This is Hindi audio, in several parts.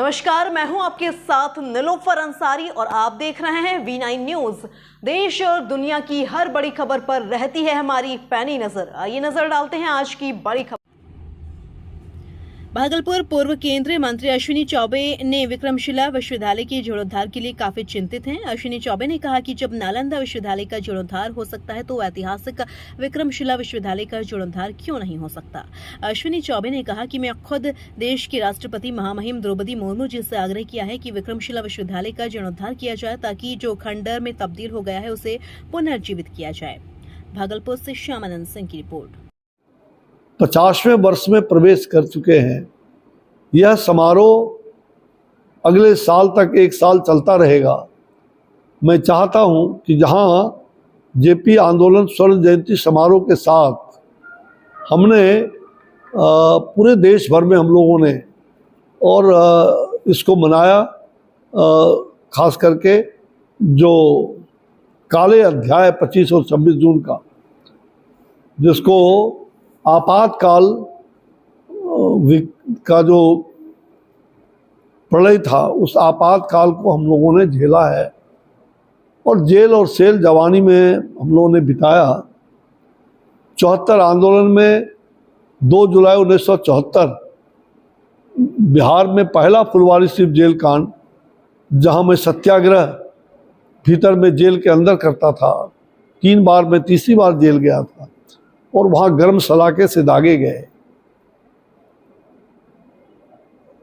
नमस्कार, मैं हूं आपके साथ निलोफर अंसारी और आप देख रहे हैं V9 न्यूज। देश और दुनिया की हर बड़ी खबर पर रहती है हमारी पैनी नजर। आइए नजर डालते हैं आज की बड़ी खबर। भागलपुर पूर्व केंद्रीय मंत्री अश्विनी चौबे ने विक्रमशिला विश्वविद्यालय के जीर्णोद्धार के लिए काफी चिंतित हैं। अश्विनी चौबे ने कहा कि जब नालंदा विश्वविद्यालय का जीर्णोद्धार हो सकता है तो ऐतिहासिक विक्रमशिला विश्वविद्यालय का जीर्णोद्धार क्यों नहीं हो सकता। अश्विनी चौबे ने कहा कि मैं खुद देश की राष्ट्रपति महामहिम द्रौपदी मुर्मू जी से आग्रह किया है कि विक्रमशिला विश्वविद्यालय का जीर्णोद्धार किया जाए ताकि जो खंडहर में तब्दील हो गया है उसे पुनर्जीवित किया जाए। भागलपुर से श्यामानंद सिंह की रिपोर्ट। 50वें वर्ष में प्रवेश कर चुके हैं। यह समारोह अगले साल तक 1 साल चलता रहेगा। मैं चाहता हूं कि जहां जेपी आंदोलन स्वर्ण जयंती समारोह के साथ हमने पूरे देश भर में हम लोगों ने और इसको मनाया, खास करके जो काले अध्याय 25 और 26 जून का, जिसको आपातकाल का जो प्रलय था, उस आपातकाल को हम लोगों ने झेला है और जेल और सेल जवानी में हम लोगों ने बिताया। 74 आंदोलन में 2 जुलाई 1974 बिहार में पहला फुलवारी सिर्फ जेल कांड, जहां मैं सत्याग्रह भीतर में जेल के अंदर करता था। 3 बार मैं तीसरी बार जेल गया था और वहाँ गर्म सलाखे से दागे गए,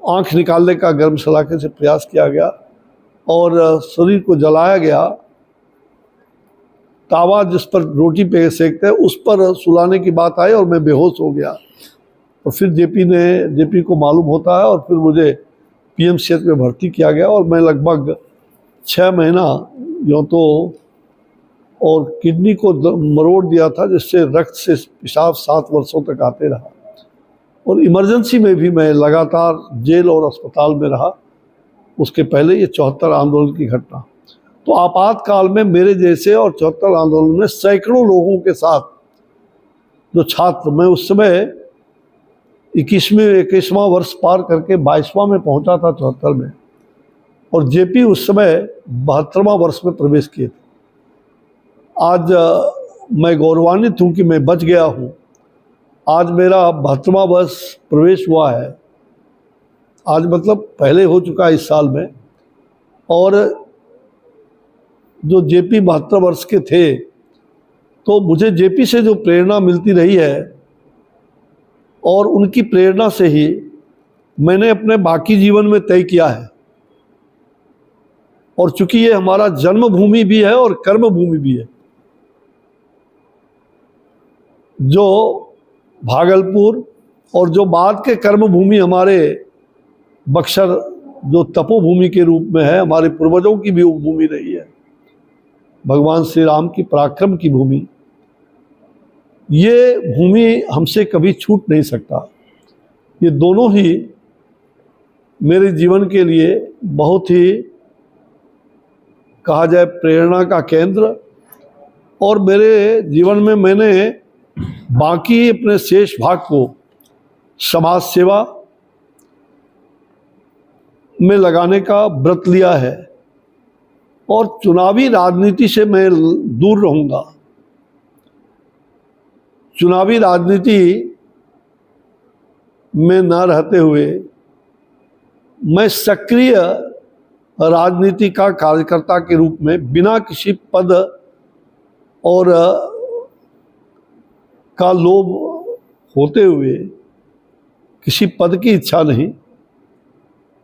आंख निकालने का गर्म सलाखे से प्रयास किया गया और शरीर को जलाया गया। तावा जिस पर रोटी पे सेकते हैं उस पर सुलाने की बात आई और मैं बेहोश हो गया। और फिर जेपी को मालूम होता है और फिर मुझे पीएमसीएच में भर्ती किया गया और मैं लगभग 6 महीना यूँ तो, और किडनी को मरोड़ दिया था, जिससे रक्त से पेशाब 7 वर्षों तक आते रहा और इमरजेंसी में भी मैं लगातार जेल और अस्पताल में रहा। उसके पहले ये 74 आंदोलन की घटना। तो आपातकाल में मेरे जैसे और 74 आंदोलन में सैकड़ों लोगों के साथ जो छात्र, मैं उस समय 21वां वर्ष पार करके 22वां में पहुंचा था 74 में, और जेपी उस समय 72वां वर्ष में प्रवेश किए थे। आज मैं गौरवान्वित हूँ कि मैं बच गया हूँ। आज मेरा 72वां वर्ष प्रवेश हुआ है, आज मतलब पहले हो चुका है इस साल में। और जो जेपी 72 वर्ष के थे, तो मुझे जेपी से जो प्रेरणा मिलती रही है और उनकी प्रेरणा से ही मैंने अपने बाकी जीवन में तय किया है। और चूंकि ये हमारा जन्मभूमि भी है और कर्मभूमि भी है, जो भागलपुर और जो बाद के कर्मभूमि हमारे बक्सर, जो तपोभूमि के रूप में है, हमारे पूर्वजों की भी भूमि रही है, भगवान श्री राम की पराक्रम की भूमि, ये भूमि हमसे कभी छूट नहीं सकता। ये दोनों ही मेरे जीवन के लिए बहुत ही, कहा जाए, प्रेरणा का केंद्र। और मेरे जीवन में मैंने बाकी अपने शेष भाग को समाज सेवा में लगाने का व्रत लिया है और चुनावी राजनीति से मैं दूर रहूंगा। चुनावी राजनीति में न रहते हुए मैं सक्रिय राजनीति का कार्यकर्ता के रूप में, बिना किसी पद और का लोभ होते हुए, किसी पद की इच्छा नहीं,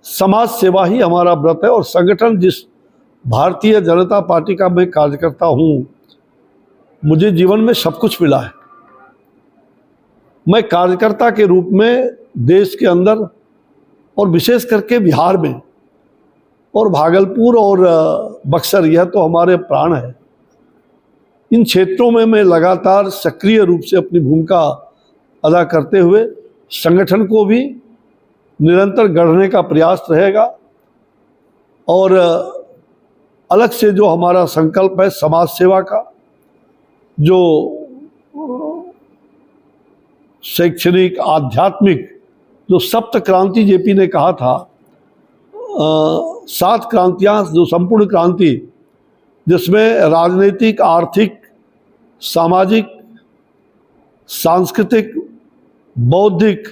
समाज सेवा ही हमारा व्रत है। और संगठन जिस भारतीय जनता पार्टी का मैं कार्यकर्ता हूँ, मुझे जीवन में सब कुछ मिला है। मैं कार्यकर्ता के रूप में देश के अंदर और विशेष करके बिहार में और भागलपुर और बक्सर, यह तो हमारे प्राण है, इन क्षेत्रों में मैं लगातार सक्रिय रूप से अपनी भूमिका अदा करते हुए संगठन को भी निरंतर गढ़ने का प्रयास रहेगा। और अलग से जो हमारा संकल्प है समाज सेवा का, जो शैक्षणिक, आध्यात्मिक, जो सप्त क्रांति जेपी ने कहा था, 7 क्रांतियाँ, जो संपूर्ण क्रांति, जिसमें राजनीतिक, आर्थिक, सामाजिक, सांस्कृतिक, बौद्धिक,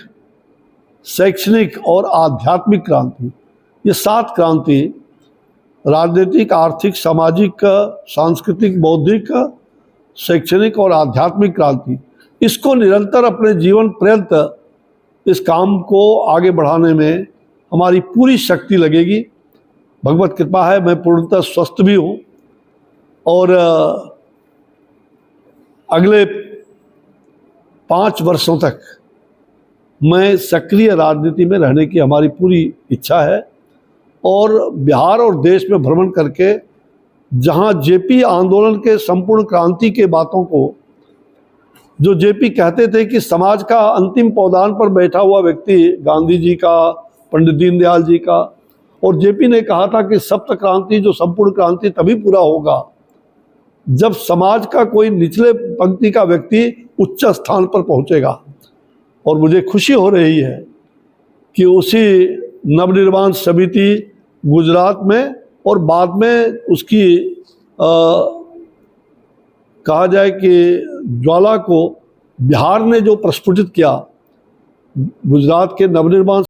शैक्षणिक और आध्यात्मिक क्रांति, ये 7 क्रांति, राजनीतिक, आर्थिक, सामाजिक, सांस्कृतिक, बौद्धिक, शैक्षणिक और आध्यात्मिक क्रांति, इसको निरंतर अपने जीवन पर्यंत इस काम को आगे बढ़ाने में हमारी पूरी शक्ति लगेगी। भगवत कृपा है, मैं पूर्णतः स्वस्थ भी हूँ और अगले 5 वर्षों तक मैं सक्रिय राजनीति में रहने की हमारी पूरी इच्छा है और बिहार और देश में भ्रमण करके जहाँ जेपी आंदोलन के संपूर्ण क्रांति के बातों को, जो जेपी कहते थे कि समाज का अंतिम पौधान पर बैठा हुआ व्यक्ति गांधी जी का, पंडित दीनदयाल जी का, और जेपी ने कहा था कि सप्त क्रांति, जो संपूर्ण क्रांति, तभी पूरा होगा जब समाज का कोई निचले पंक्ति का व्यक्ति उच्च स्थान पर पहुंचेगा। और मुझे खुशी हो रही है कि उसी नवनिर्माण समिति गुजरात में और बाद में उसकी कहा जाए कि ज्वाला को बिहार ने जो प्रस्फुटित किया, गुजरात के नवनिर्माण